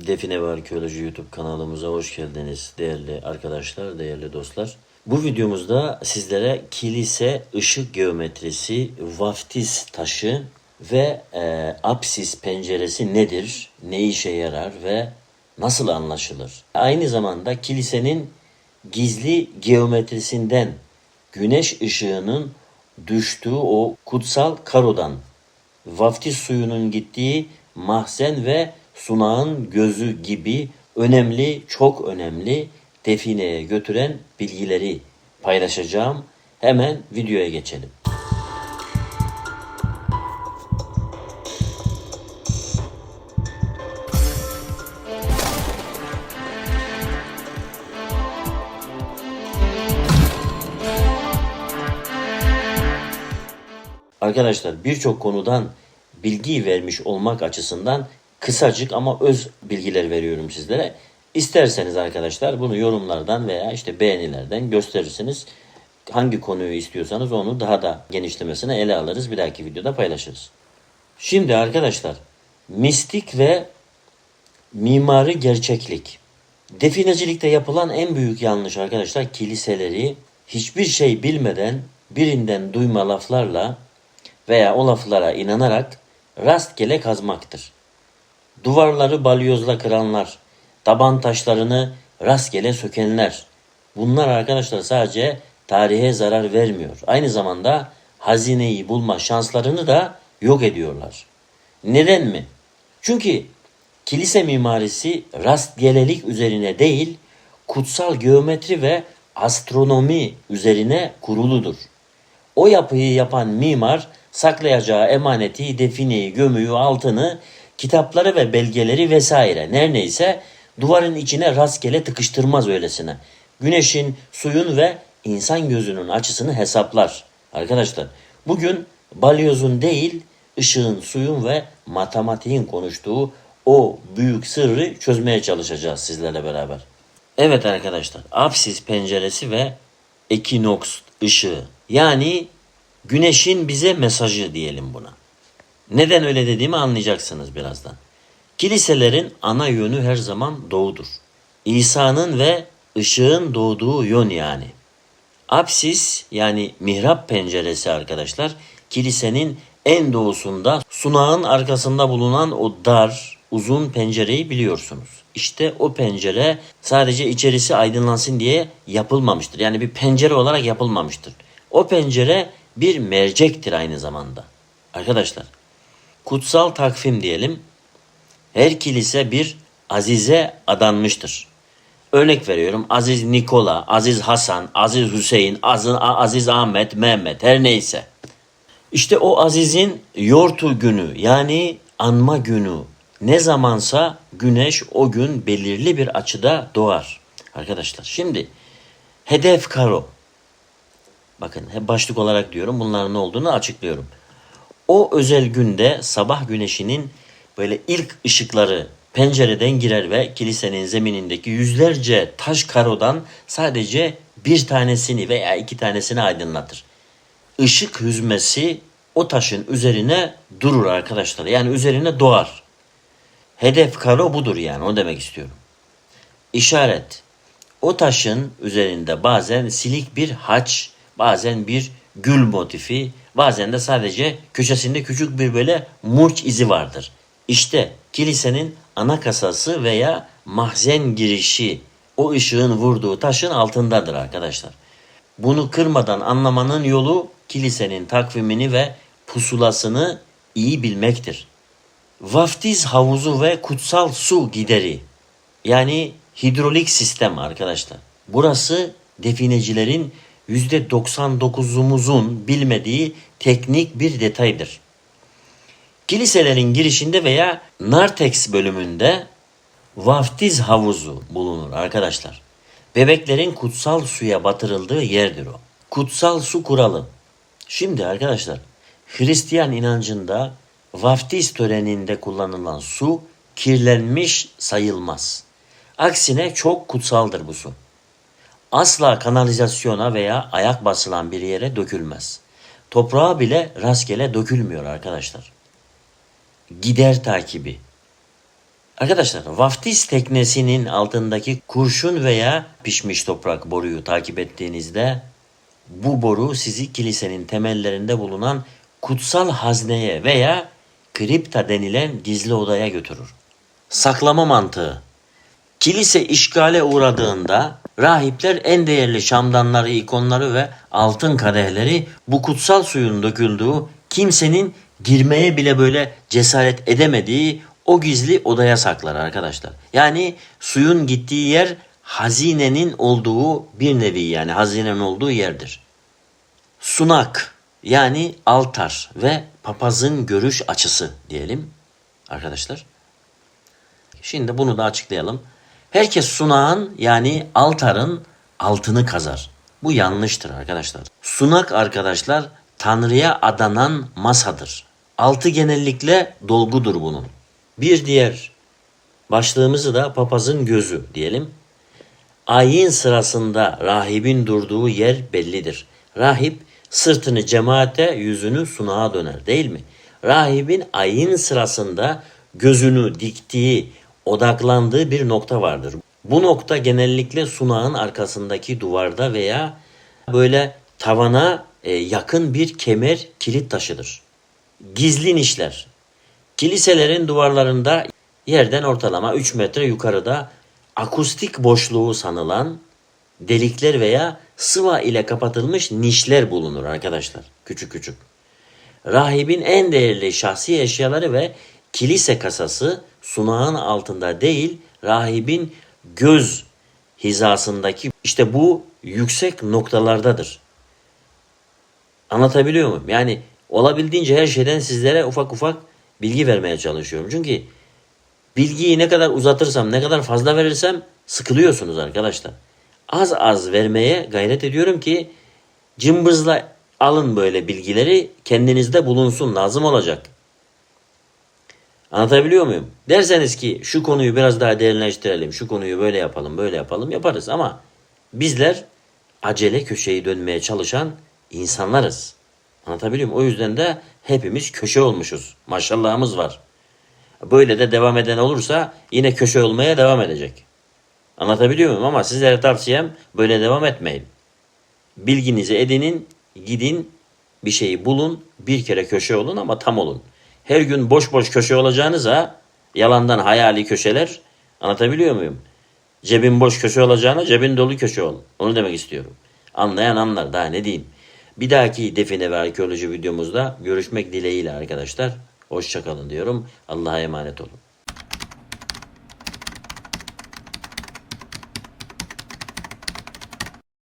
Define ve Arkeoloji YouTube kanalımıza hoş geldiniz değerli arkadaşlar, değerli dostlar. Bu videomuzda sizlere kilise ışık geometrisi, vaftiz taşı ve apsis penceresi nedir, ne işe yarar ve nasıl anlaşılır? Aynı zamanda kilisenin gizli geometrisinden güneş ışığının düştüğü o kutsal karodan, vaftiz suyunun gittiği mahzen ve sunağın gözü gibi önemli, çok önemli defineye götüren bilgileri paylaşacağım. Hemen videoya geçelim. Arkadaşlar birçok konudan bilgi vermiş olmak açısından kısacık ama öz bilgiler veriyorum sizlere. İsterseniz arkadaşlar bunu yorumlardan veya işte beğenilerden gösterirsiniz. Hangi konuyu istiyorsanız onu daha da genişlemesine ele alırız. Bir dahaki videoda paylaşırız. Şimdi arkadaşlar mistik ve mimari gerçeklik. Definecilikte yapılan en büyük yanlış arkadaşlar kiliseleri hiçbir şey bilmeden birinden duyma laflarla veya o laflara inanarak rastgele kazmaktır. Duvarları balyozla kıranlar, taban taşlarını rastgele sökenler. Bunlar arkadaşlar sadece tarihe zarar vermiyor. Aynı zamanda hazineyi bulma şanslarını da yok ediyorlar. Neden mi? Çünkü kilise mimarisi rastgelelik üzerine değil, kutsal geometri ve astronomi üzerine kuruludur. O yapıyı yapan mimar saklayacağı emaneti, defineyi, gömüyü, altını, kitapları ve belgeleri vesaire her neyse duvarın içine rastgele tıkıştırmaz öylesine. Güneşin, suyun ve insan gözünün açısını hesaplar. Arkadaşlar bugün balyozun değil ışığın, suyun ve matematiğin konuştuğu o büyük sırrı çözmeye çalışacağız sizlerle beraber. Evet arkadaşlar, apsis penceresi ve ekinoks ışığı yani güneşin bize mesajı diyelim buna. Neden öyle dediğimi anlayacaksınız birazdan. Kiliselerin ana yönü her zaman doğudur. İsa'nın ve ışığın doğduğu yön yani. Apsis yani mihrap penceresi arkadaşlar kilisenin en doğusunda sunağın arkasında bulunan o dar uzun pencereyi biliyorsunuz. İşte o pencere sadece içerisi aydınlansın diye yapılmamıştır. Yani bir pencere olarak yapılmamıştır. O pencere bir mercektir aynı zamanda. Arkadaşlar kutsal takvim diyelim. Her kilise bir azize adanmıştır. Örnek veriyorum Aziz Nikola, Aziz Hasan, Aziz Hüseyin, Aziz Ahmet, Mehmet her neyse. İşte o Aziz'in yortu günü yani anma günü ne zamansa güneş o gün belirli bir açıda doğar. Arkadaşlar şimdi hedef karo. Bakın hep başlık olarak diyorum bunların ne olduğunu açıklıyorum. O özel günde sabah güneşinin böyle ilk ışıkları pencereden girer ve kilisenin zeminindeki yüzlerce taş karodan sadece bir tanesini veya iki tanesini aydınlatır. Işık hüzmesi o taşın üzerine durur arkadaşlar. Yani üzerine doğar. Hedef karo budur yani o demek istiyorum. İşaret. O taşın üzerinde bazen silik bir haç, bazen bir gül motifi, bazen de sadece köşesinde küçük bir böyle murç izi vardır. İşte kilisenin ana kasası veya mahzen girişi o ışığın vurduğu taşın altındadır arkadaşlar. Bunu kırmadan anlamanın yolu kilisenin takvimini ve pusulasını iyi bilmektir. Vaftiz havuzu ve kutsal su gideri yani hidrolik sistem arkadaşlar. Burası definecilerin %99'umuzun bilmediği teknik bir detaydır. Kiliselerin girişinde veya narthex bölümünde vaftiz havuzu bulunur arkadaşlar. Bebeklerin kutsal suya batırıldığı yerdir o. Kutsal su kuralı. Şimdi arkadaşlar Hristiyan inancında vaftiz töreninde kullanılan su kirlenmiş sayılmaz. Aksine çok kutsaldır bu su. Asla kanalizasyona veya ayak basılan bir yere dökülmez. Toprağa bile rastgele dökülmüyor arkadaşlar. Gider takibi. Arkadaşlar, vaftiz teknesinin altındaki kurşun veya pişmiş toprak boruyu takip ettiğinizde bu boru sizi kilisenin temellerinde bulunan kutsal hazneye veya kripta denilen gizli odaya götürür. Saklama mantığı. Kilise işgale uğradığında rahipler en değerli şamdanları, ikonları ve altın kadehleri bu kutsal suyun döküldüğü, kimsenin girmeye bile böyle cesaret edemediği o gizli odaya saklar arkadaşlar. Yani suyun gittiği yer hazinenin olduğu bir nevi, yani hazinenin olduğu yerdir. Sunak yani altar ve papazın görüş açısı diyelim arkadaşlar. Şimdi bunu da açıklayalım. Herkes sunağın yani altarın altını kazar. Bu yanlıştır arkadaşlar. Sunak arkadaşlar Tanrı'ya adanan masadır. Altı genellikle dolgudur bunun. Bir diğer başlığımızı da papazın gözü diyelim. Ayin sırasında rahibin durduğu yer bellidir. Rahip sırtını cemaate, yüzünü sunağa döner değil mi? Rahibin ayin sırasında gözünü diktiği, odaklandığı bir nokta vardır. Bu nokta genellikle sunağın arkasındaki duvarda veya böyle tavana yakın bir kemer kilit taşıdır. Gizli nişler. Kiliselerin duvarlarında yerden ortalama 3 metre yukarıda akustik boşluğu sanılan delikler veya sıva ile kapatılmış nişler bulunur arkadaşlar. Küçük küçük. Rahibin en değerli şahsi eşyaları ve kilise kasası sunağın altında değil, rahibin göz hizasındaki işte bu yüksek noktalardadır. Anlatabiliyor muyum? Yani olabildiğince her şeyden sizlere ufak ufak bilgi vermeye çalışıyorum. Çünkü bilgiyi ne kadar uzatırsam, ne kadar fazla verirsem sıkılıyorsunuz arkadaşlar. Az az vermeye gayret ediyorum ki cımbızla alın böyle bilgileri, kendinizde bulunsun, lazım olacak. Anlatabiliyor muyum? Derseniz ki şu konuyu biraz daha derinleştirelim, şu konuyu böyle yapalım, böyle yapalım, yaparız. Ama bizler acele köşeyi dönmeye çalışan insanlarız. Anlatabiliyor muyum? O yüzden de hepimiz köşe olmuşuz. Maşallahımız var. Böyle de devam eden olursa yine köşe olmaya devam edecek. Anlatabiliyor muyum? Ama sizlere tavsiyem böyle devam etmeyin. Bilginizi edinin, gidin, bir şeyi bulun, bir kere köşe olun ama tam olun. Her gün boş boş köşe olacağınıza yalandan hayali köşeler, anlatabiliyor muyum? Cebin boş köşe olacağına cebin dolu köşe ol. Onu demek istiyorum. Anlayan anlar, daha ne diyeyim. Bir dahaki define ve arkeoloji videomuzda görüşmek dileğiyle arkadaşlar. Hoşça kalın diyorum. Allah'a emanet olun.